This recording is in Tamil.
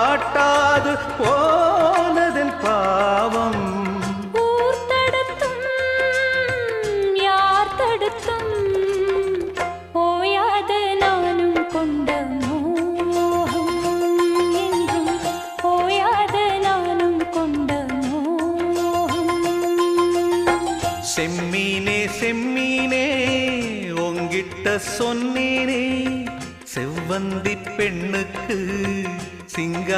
காட்டாது போனதன் பாவம். ஊர் தடுத்தும் யார் தடுத்தும் ஓயாத நானும் கொண்ட மோகம் என்றும் ஓயாத நானும் கொண்ட மோகம். செம்மீனே செம்மீனே உங்கிட்ட சொன்னேனே, செவ்வந்தி பெண்ணுக்கு சிங்க